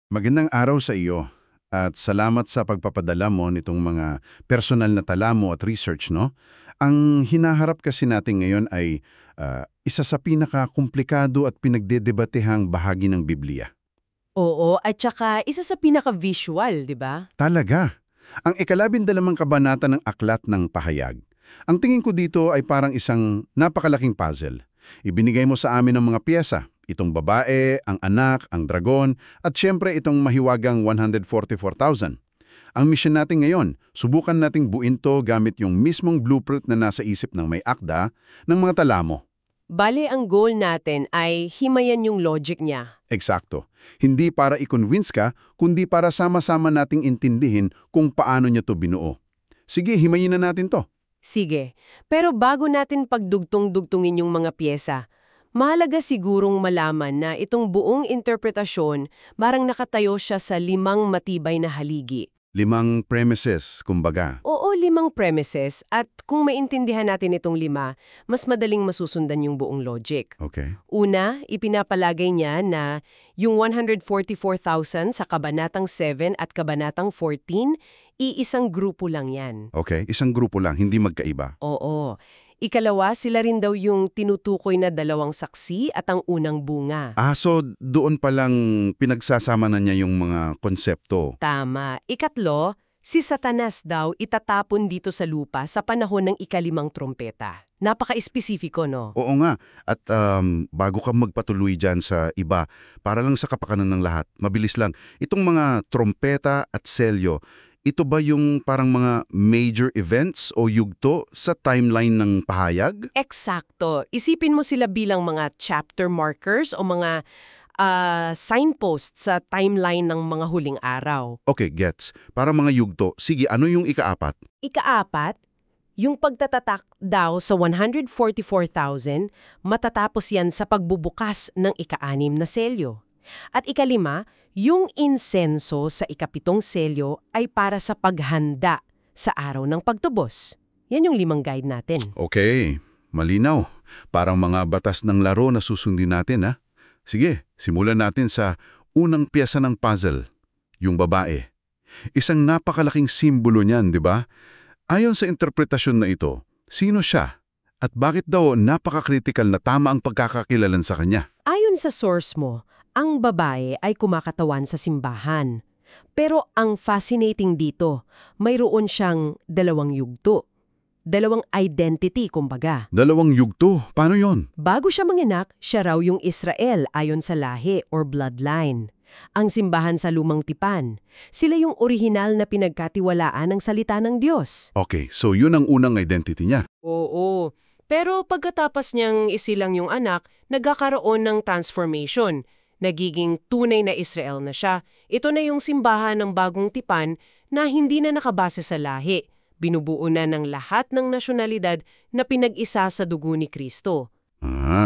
Magandang araw sa iyo at salamat sa pagpapadala mo nitong mga personal na tala mo at research, no? Ang hinaharap kasi natin ngayon ay isa sa pinakakomplikado at pinagdedebatehang bahagi ng Biblia. Oo, at saka isa sa pinaka-visual, 'di ba? Talaga! Ang ikalabindalamang kabanata ng Aklat ng Pahayag. Ang tingin ko dito ay parang isang napakalaking puzzle. Ibinigay mo sa amin ng mga piyesa, itong babae, ang anak, ang dragon, at syempre itong mahiwagang 144,000. Ang mission natin ngayon, subukan nating buuin to gamit yung mismong blueprint na nasa isip ng may akda ng mga tala mo. Bale, ang goal natin ay himayan yung logic niya. Eksakto. Hindi para i-convince ka, kundi para sama-sama nating intindihin kung paano niya to binuo. Sige, himayin na natin to. Sige, pero bago natin pagdugtong-dugtungin yung mga piyesa, mahalaga sigurong malaman na itong buong interpretasyon marang nakatayo siya sa 5 matibay na haligi. 5 premises, kumbaga. Oo, 5 premises at kung maintindihan natin itong 5, mas madaling masusundan yung buong logic. Okay. Una, ipinapalagay niya na yung 144,000 sa Kabanatang 7 at Kabanatang 14, iisang grupo lang yan. Okay, isang grupo lang, hindi magkaiba. Oo. Ikalawa, sila rin daw yung tinutukoy na 2 saksi at ang unang bunga. So doon palang pinagsasama na niya yung mga konsepto. Tama. Ikatlo, si Satanas daw itatapon dito sa lupa sa panahon ng ika-5 trompeta. Napaka-espesifiko, no? Oo nga. At bago ka magpatuloy dyan sa iba, para lang sa kapakanan ng lahat, mabilis lang. Itong mga trompeta at selyo, ito ba yung parang mga major events o yugto sa timeline ng pahayag? Eksakto. Isipin mo sila bilang mga chapter markers o mga signposts sa timeline ng mga huling araw. Okay, gets. Para mga yugto, sige, ano yung ika-4? Ika-4, yung pagtatatak daw sa 144,000, matatapos yan sa pagbubukas ng ika-6 na selyo. At ika-5, yung insenso sa ika-7 selyo ay para sa paghanda sa araw ng pagtubos. Yan yung 5 guide natin. Okay, malinaw. Parang mga batas ng laro na susundin natin, ha? Sige, simulan natin sa unang piyesa ng puzzle, yung babae. Isang napakalaking simbolo niyan, di ba? Ayon sa interpretasyon na ito, sino siya? At bakit daw napaka-critical na tama ang pagkakakilalan sa kanya? Ayon sa source mo, ang babae ay kumakatawan sa simbahan. Pero ang fascinating dito, mayroon siyang 2 yugto. 2 identity, kumbaga. 2 yugto? Paano yon? Bago siya manganak, siya raw yung Israel ayon sa lahi or bloodline. Ang simbahan sa Lumang Tipan. Sila yung orihinal na pinagkatiwalaan ng salita ng Diyos. Okay, so yun ang unang identity niya. Oo. Pero pagkatapos niyang isilang yung anak, nagkakaroon ng transformation. Nagiging tunay na Israel na siya. Ito na yung simbahan ng bagong tipan na hindi na nakabase sa lahi. Binubuo na ng lahat ng nasyonalidad na pinag-isa sa dugo ni Kristo.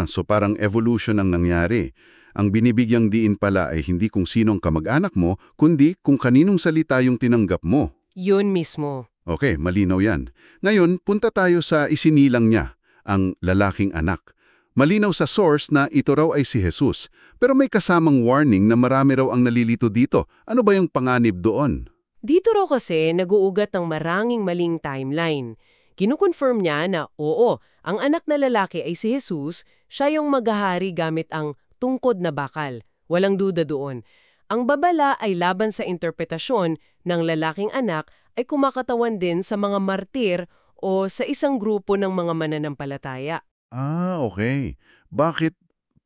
So parang evolution ang nangyari. Ang binibigyang diin pala ay hindi kung sinong kamag-anak mo, kundi kung kaninong salita yung tinanggap mo. Yun mismo. Okay, malinaw yan. Ngayon, punta tayo sa isinilang niya, ang lalaking anak. Malinaw sa source na ito raw ay si Jesus, pero may kasamang warning na marami raw ang nalilito dito. Ano ba yung panganib doon? Dito raw kasi nag-uugat ng maranging maling timeline. Kinukonfirm niya na oo, ang anak na lalaki ay si Jesus, siya yung maghahari gamit ang tungkod na bakal. Walang duda doon. Ang babala ay laban sa interpretasyon ng lalaking anak ay kumakatawan din sa mga martir o sa isang grupo ng mga mananampalataya. Okay. Bakit?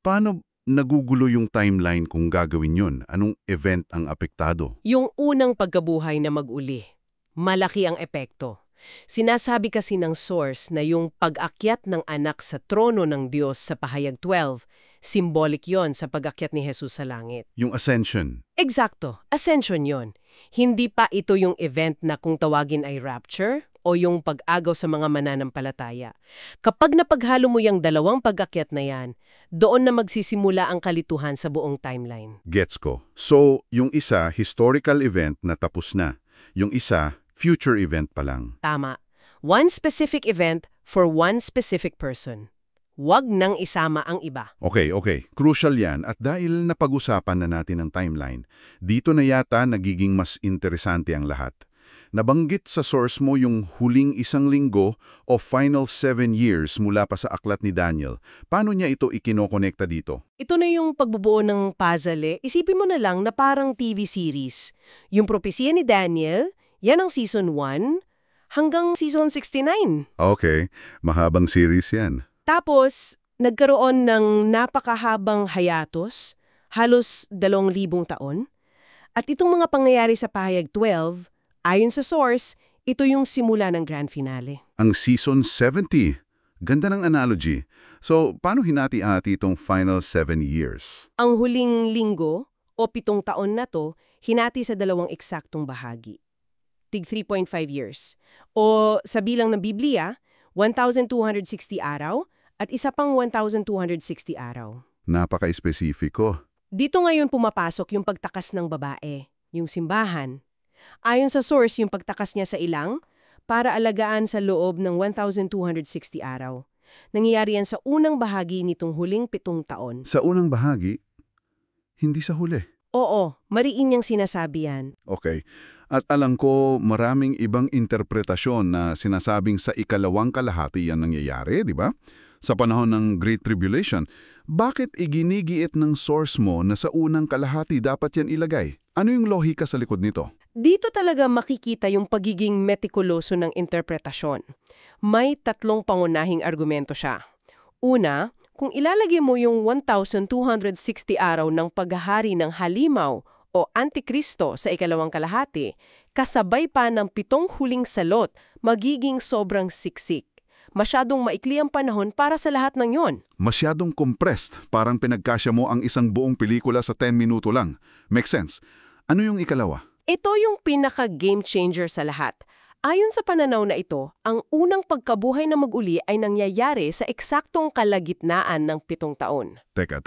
Paano nagugulo yung timeline kung gagawin yun? Anong event ang apektado? Yung unang pagkabuhay na mag-uli. Malaki ang epekto. Sinasabi kasi ng source na yung pag-akyat ng anak sa trono ng Diyos sa Pahayag 12, symbolic yon sa pag-akyat ni Jesus sa langit. Yung ascension. Eksakto, ascension yon. Hindi pa ito yung event na kung tawagin ay rapture o yung pag-agaw sa mga mananampalataya. Kapag napaghalo mo yung 2 pag-akyat na yan, doon na magsisimula ang kalituhan sa buong timeline. Gets ko. So, yung isa, historical event na tapos na. Yung isa, future event pa lang. Tama. One specific event for one specific person. Huwag nang isama ang iba. Okay. Crucial yan at dahil napag-usapan na natin ang timeline, dito na yata nagiging mas interesante ang lahat. Nabanggit sa source mo yung huling 1 linggo o final 7 years mula pa sa aklat ni Daniel. Paano niya ito ikinokonekta dito? Ito na yung pagbubuo ng puzzle. Isipin mo na lang na parang TV series. Yung propesya ni Daniel, yan ang season 1 hanggang season 69. Okay, mahabang series yan. Tapos, nagkaroon ng napakahabang hiatus, halos 2,000 taon. At itong mga pangyayari sa Pahayag 12, ayon sa source, ito yung simula ng grand finale. Ang season 70. Ganda ng analogy. So, paano hinati-hati itong final 7 years? Ang huling linggo o 7 taon na to, hinati sa 2 eksaktong bahagi. Tig 3.5 years. O sa bilang ng Biblia, 1,260 araw at isa pang 1,260 araw. Napaka-espesifiko. Dito ngayon pumapasok yung pagtakas ng babae, yung simbahan. Ayon sa source, yung pagtakas niya sa ilang para alagaan sa loob ng 1,260 araw. Nangyayari yan sa unang bahagi nitong huling 7 taon. Sa unang bahagi, hindi sa huli. Oo, mariin niyang sinasabi yan. Okay. At alam ko maraming ibang interpretasyon na sinasabing sa ikalawang kalahati yan nangyayari, di ba? Sa panahon ng Great Tribulation, bakit iginigiit ng source mo na sa unang kalahati dapat yan ilagay? Ano yung lohika sa likod nito? Dito talaga makikita yung pagiging metikuloso ng interpretasyon. May 3 pangunahing argumento siya. Una, kung ilalagay mo yung 1,260 araw ng paghahari ng halimaw o Antikristo sa ikalawang kalahati, kasabay pa ng 7 huling salot, magiging sobrang siksik. Masyadong maikli ang panahon para sa lahat ng yon. Masyadong compressed, parang pinagkasya mo ang isang buong pelikula sa 10 minuto lang. Make sense. Ano yung ikalawa? Ito yung pinaka-game changer sa lahat. Ayon sa pananaw na ito, ang unang pagkabuhay na mag-uli ay nangyayari sa eksaktong kalagitnaan ng 7 taon. Teka.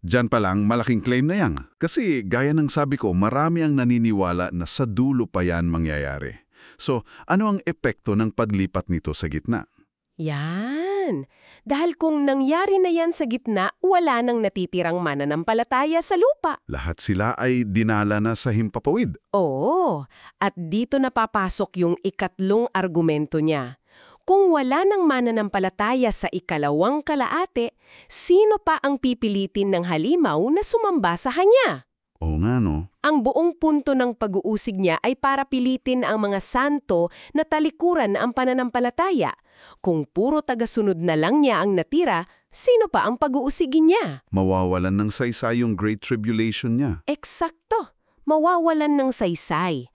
Diyan pa lang, malaking claim na yan. Kasi gaya ng sabi ko, marami ang naniniwala na sa dulo pa yan mangyayari. So, ano ang epekto ng paglipat nito sa gitna? Yan. Dahil kung nangyari na yan sa gitna, wala nang natitirang mananampalataya sa lupa. Lahat sila ay dinala na sa himpapawid. Oo. At dito napapasok yung ikatlong argumento niya. Kung wala nang mananampalataya sa ikalawang kalaate, sino pa ang pipilitin ng halimaw na sumamba sa kanya? Oo nga no. Ang buong punto ng pag-uusig niya ay para pilitin ang mga santo na talikuran ang pananampalataya. Kung puro tagasunod na lang niya ang natira, sino pa ang pag-uusigin niya? Mawawalan ng saysay yung Great Tribulation niya. Eksakto, mawawalan ng saysay.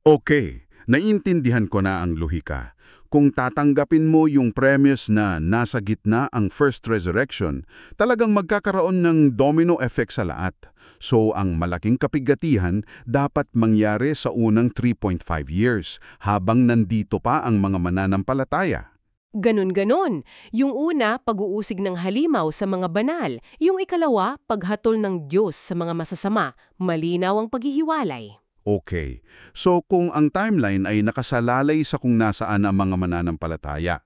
Okay, naiintindihan ko na ang lohika. Kung tatanggapin mo yung premise na nasa gitna ang first resurrection, talagang magkakaroon ng domino effect sa lahat. So ang malaking kapigatihan dapat mangyari sa unang 3.5 years habang nandito pa ang mga mananampalataya. Ganon-ganon. Yung una, pag-uusig ng halimaw sa mga banal. Yung ikalawa, paghatol ng Diyos sa mga masasama. Malinaw ang paghihiwalay. Okay, so kung ang timeline ay nakasalalay sa kung nasaan ang mga mananampalataya,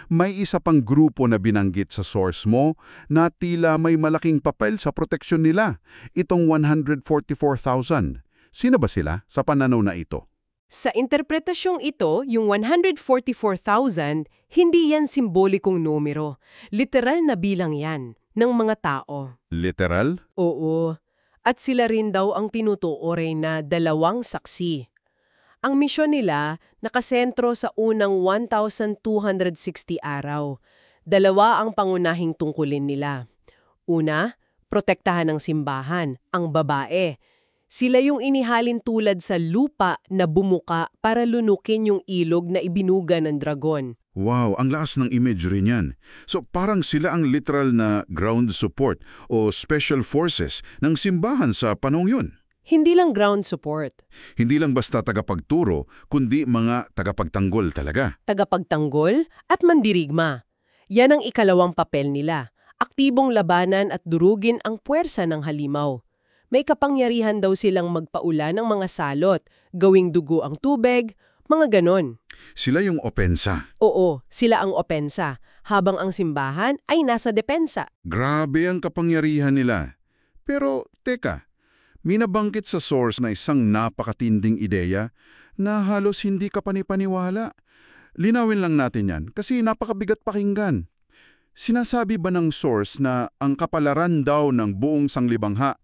may isa pang grupo na binanggit sa source mo na tila may malaking papel sa proteksyon nila, itong 144,000. Sino ba sila sa pananaw na ito? Sa interpretasyong ito, yung 144,000, hindi yan simbolikong numero. Literal na bilang yan ng mga tao. Literal? Oo. At sila rin daw ang tinutuoy na 2 saksi. Ang misyon nila nakasentro sa unang 1,260 araw. 2 ang pangunahing tungkulin nila. Una, protektahan ng simbahan, ang babae. Sila yung inihalin tulad sa lupa na bumuka para lunukin yung ilog na ibinuga ng dragon. Wow, ang lakas ng imagery niyan. So parang sila ang literal na ground support o special forces ng simbahan sa panahong yun. Hindi lang ground support. Hindi lang basta tagapagturo, kundi mga tagapagtanggol talaga. Tagapagtanggol at mandirigma. Yan ang ikalawang papel nila. Aktibong labanan at durugin ang puwersa ng halimaw. May kapangyarihan daw silang magpaula ng mga salot, gawing dugo ang tubig, mga ganon. Sila yung opensa. Oo, sila ang opensa, habang ang simbahan ay nasa depensa. Grabe ang kapangyarihan nila. Pero, teka, minabangkit sa source na isang napakatinding ideya na halos hindi ka panipaniwala. Linawin lang natin yan kasi napakabigat pakinggan. Sinasabi ba ng source na ang kapalaran daw ng buong sanglibangha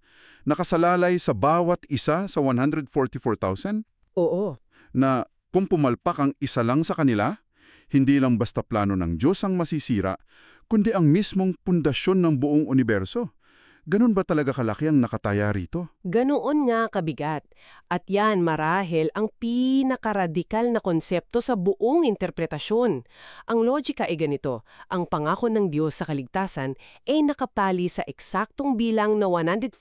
nakasalalay sa bawat isa sa 144,000? Oo. Na kung pumalpak ang isa lang sa kanila, hindi lang basta plano ng Diyos ang masisira, kundi ang mismong pundasyon ng buong universo. Ganun ba talaga kalaki ang nakataya rito? Ganoon nga kabigat. At yan marahil ang pinakaradikal na konsepto sa buong interpretasyon. Ang logika ay ganito, ang pangako ng Diyos sa kaligtasan ay nakapali sa eksaktong bilang na 144,000.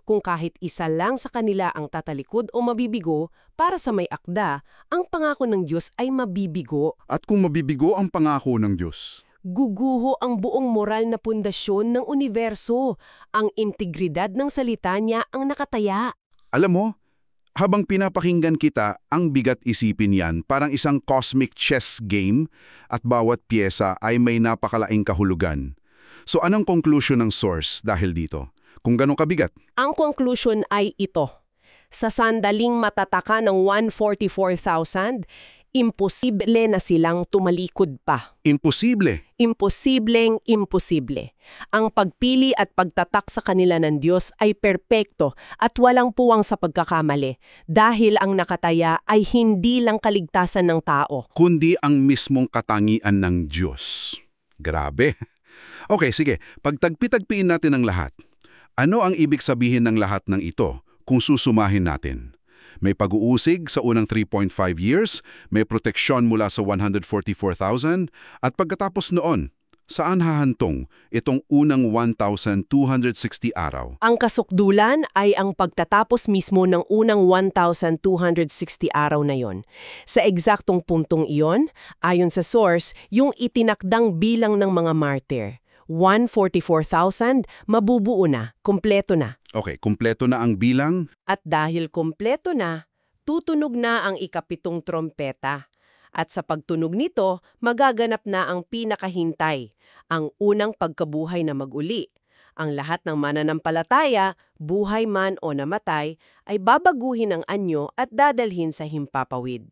Kung kahit isa lang sa kanila ang tatalikod o mabibigo, para sa may akda, ang pangako ng Diyos ay mabibigo. At kung mabibigo ang pangako ng Diyos? Guguho ang buong moral na pundasyon ng universo. Ang integridad ng salita niya ang nakataya. Alam mo, habang pinapakinggan kita, ang bigat isipin yan parang isang cosmic chess game at bawat pyesa ay may napakalaing kahulugan. So anong conclusion ng source dahil dito? Kung ganun kabigat? Ang conclusion ay ito. Sa sandaling matataka ng 144,000, imposible na silang tumalikod pa. Imposible. Imposibleng imposible. Ang pagpili at pagtatak sa kanila ng Diyos ay perpekto at walang puwang sa pagkakamali dahil ang nakataya ay hindi lang kaligtasan ng tao. Kundi ang mismong katangian ng Diyos. Grabe. Okay, sige. Pagtagpi-tagpiin natin ang lahat. Ano ang ibig sabihin ng lahat ng ito kung susumahin natin? May pag-uusig sa unang 3.5 years, may proteksyon mula sa 144,000, at pagkatapos noon, saan hahantong itong unang 1,260 araw? Ang kasukdulan ay ang pagtatapos mismo ng unang 1,260 araw na yon. Sa eksaktong puntong iyon, ayon sa source, yung itinakdang bilang ng mga martyr. 144,000, mabubuo na, kumpleto na. Okay, kumpleto na ang bilang. At dahil kumpleto na, tutunog na ang ikapitong trompeta. At sa pagtunog nito, magaganap na ang pinakahintay, ang unang pagkabuhay na mag-uli. Ang lahat ng mananampalataya, buhay man o namatay, ay babaguhin ang anyo at dadalhin sa himpapawid.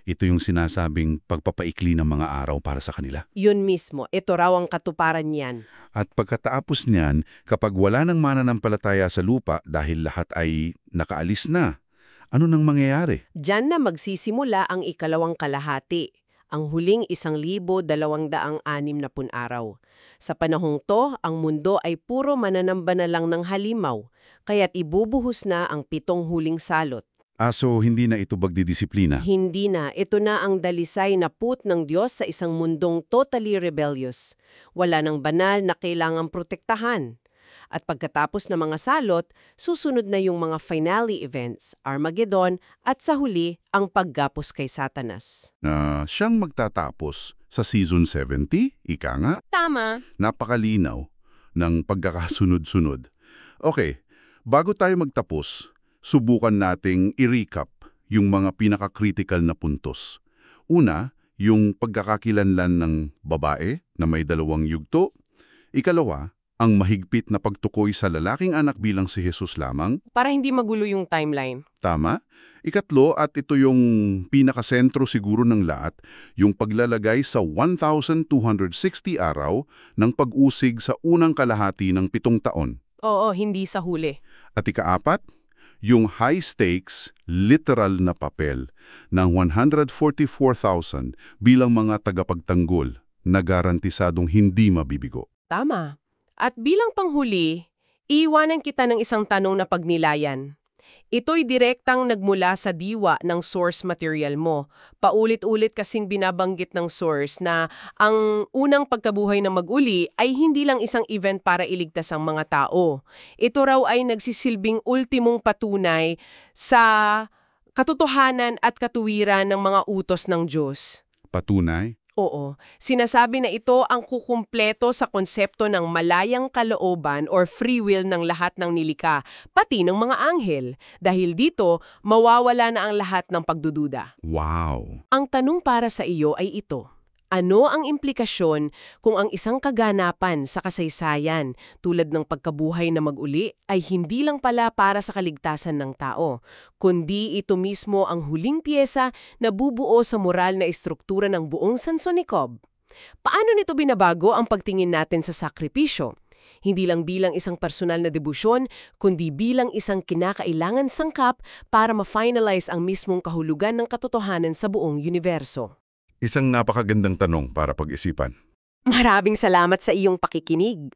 Ito yung sinasabing pagpapaikli ng mga araw para sa kanila. Yun mismo, ito raw ang katuparan niyan. At pagkatapos niyan, kapag wala ng mananampalataya sa lupa dahil lahat ay nakaalis na, ano nang mangyayari? Diyan na magsisimula ang ikalawang kalahati, ang huling 1,260 araw. Sa panahong to, ang mundo ay puro mananamba na lang ng halimaw, kaya't ibubuhos na ang 7 huling salot. So hindi na ito bagdidisiplina. Hindi na. Ito na ang dalisay na put ng Diyos sa isang mundong totally rebellious. Wala nang banal na kailangang protektahan. At pagkatapos ng mga salot, susunod na yung mga finale events, Armageddon, at sa huli, ang paggapos kay Satanas. Siyang magtatapos sa season 70, ika nga. Tama. Napakalinaw ng pagkakasunod-sunod. Okay, bago tayo magtapos, subukan nating i-recap yung mga pinaka-critical na puntos. Una, yung pagkakakilanlan ng babae na may 2 yugto. Ikalawa, ang mahigpit na pagtukoy sa lalaking anak bilang si Jesus lamang. Para hindi magulo yung timeline. Tama. Ikatlo, at ito yung pinakasentro siguro ng lahat, yung paglalagay sa 1,260 araw ng pag-usig sa unang kalahati ng 7 taon. Oo, hindi sa huli. At ikaapat, yung high-stakes, literal na papel ng 144,000 bilang mga tagapagtanggol na garantisadong hindi mabibigo. Tama. At bilang panghuli, iiwanan kita ng isang tanong na pagnilayan. Ito'y direktang nagmula sa diwa ng source material mo. Paulit-ulit kasing binabanggit ng source na ang unang pagkabuhay na mag-uli ay hindi lang isang event para iligtas ang mga tao. Ito raw ay nagsisilbing ultimong patunay sa katotohanan at katuwiran ng mga utos ng Diyos. Patunay? Oo, sinasabi na ito ang kukumpleto sa konsepto ng malayang kalooban or free will ng lahat ng nilikha, pati ng mga anghel. Dahil dito, mawawala na ang lahat ng pagdududa. Wow! Ang tanong para sa iyo ay ito. Ano ang implikasyon kung ang isang kaganapan sa kasaysayan tulad ng pagkabuhay na mag-uli ay hindi lang pala para sa kaligtasan ng tao, kundi ito mismo ang huling piyesa na bubuo sa moral na istruktura ng buong Sansonicab? Paano nito binabago ang pagtingin natin sa sakripisyo? Hindi lang bilang isang personal na debusyon, kundi bilang isang kinakailangan sangkap para ma-finalize ang mismong kahulugan ng katotohanan sa buong universo. Isang napakagandang tanong para pag-isipan. Maraming salamat sa iyong pakikinig.